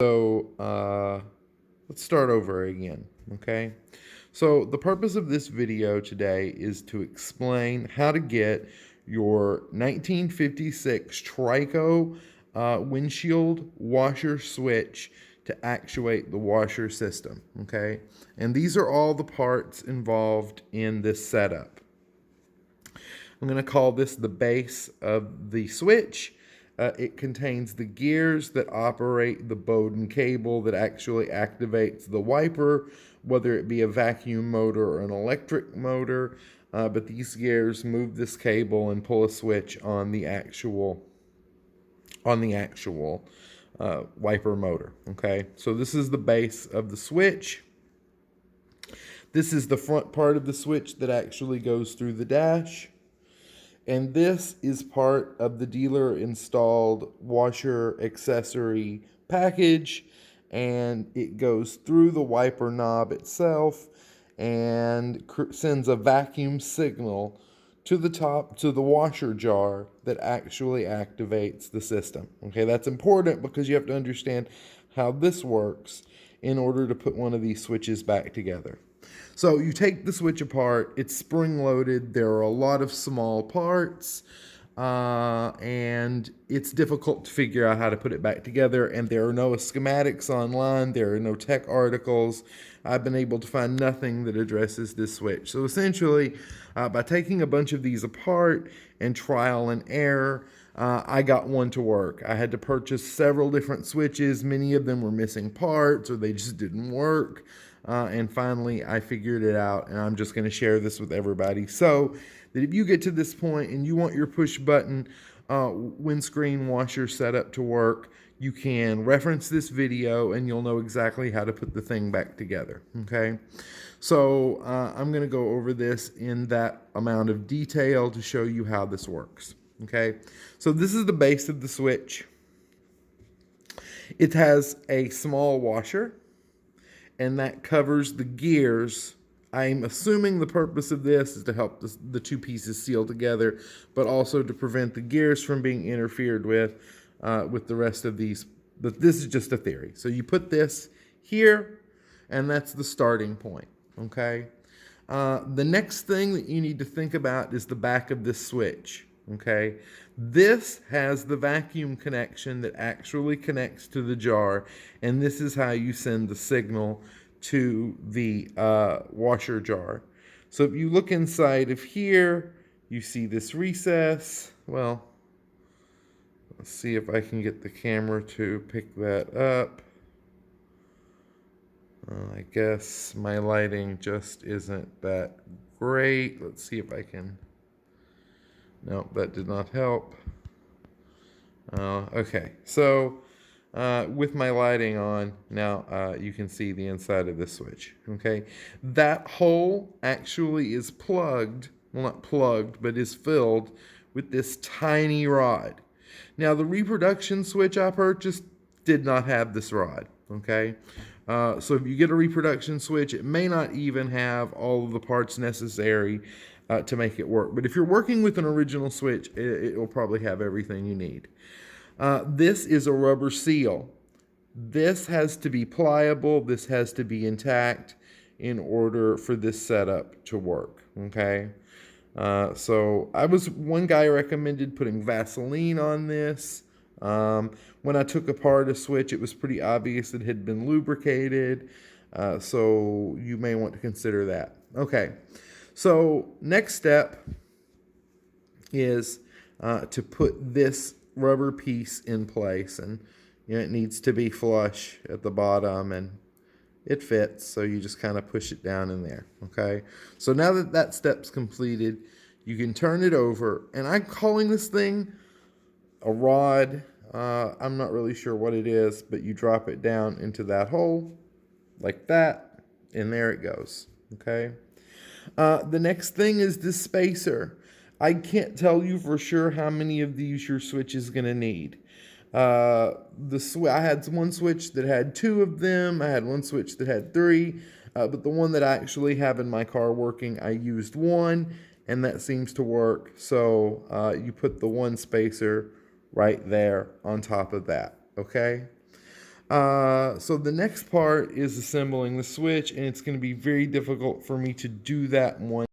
Let's start over again, okay? So the purpose of this video today is to explain how to get your 1956 Trico windshield washer switch to actuate the washer system, okay? And these are all the parts involved in this setup. I'm going to call this the base of the switch. It contains the gears that operate the Bowden cable that actually activates the wiper, whether it be a vacuum motor or an electric motor. But these gears move this cable and pull a switch on the actual wiper motor. Okay, so this is the base of the switch. This is the front part of the switch that actually goes through the dash. And this is part of the dealer installed washer accessory package, and it goes through the wiper knob itself and sends a vacuum signal to the washer jar that actually activates the system. Okay, that's important because you have to understand how this works in order to put one of these switches back together. So you take the switch apart, it's spring loaded, there are a lot of small parts, and it's difficult to figure out how to put it back together, and there are no schematics online, there are no tech articles. I've been able to find nothing that addresses this switch. So essentially, by taking a bunch of these apart and trial and error, I got one to work. I had to purchase several different switches. Many of them were missing parts or they just didn't work. And finally, I figured it out, and I'm just going to share this with everybody so that if you get to this point and you want your push button windscreen washer setup to work, you can reference this video and you'll know exactly how to put the thing back together. Okay, so I'm going to go over this in that amount of detail to show you how this works. Okay, so this is the base of the switch. It has a small washer, and that covers the gears. I'm assuming the purpose of this is to help the two pieces seal together, but also to prevent the gears from being interfered with the rest of these. But this is just a theory. So you put this here, and that's the starting point, okay? The next thing that you need to think about is the back of this switch, okay? This has the vacuum connection that actually connects to the jar, and this is how you send the signal to the washer jar. So if you look inside of here, you see this recess. Well, let's see if I can get the camera to pick that up. I guess my lighting just isn't that great. Let's see if I can. Nope, that did not help. Okay, so with my lighting on, now you can see the inside of this switch. Okay, that hole actually is plugged, well, not plugged, but is filled with this tiny rod. Now, the reproduction switch I purchased did not have this rod. Okay, so if you get a reproduction switch, it may not even have all of the parts necessary to make it work. But if you're working with an original switch, it will probably have everything you need. This is a rubber seal. This has to be pliable. This has to be intact in order for this setup to work. Okay. So one guy recommended putting Vaseline on this. When I took apart a switch, it was pretty obvious it had been lubricated. So you may want to consider that. Okay. So next step is to put this rubber piece in place, and it needs to be flush at the bottom, and it fits, so you just kind of push it down in there. Okay, so now that that step's completed, you can turn it over, and I'm calling this thing a rod. I'm not really sure what it is, but you drop it down into that hole like that, and there it goes. Okay. The next thing is this spacer. I can't tell you for sure how many of these your switch is going to need. I had one switch that had 2 of them. I had one switch that had 3. But the one that I actually have in my car working, I used 1, and that seems to work. So you put the 1 spacer right there on top of that. Okay. So the next part is assembling the switch, and it's going to be very difficult for me to do that one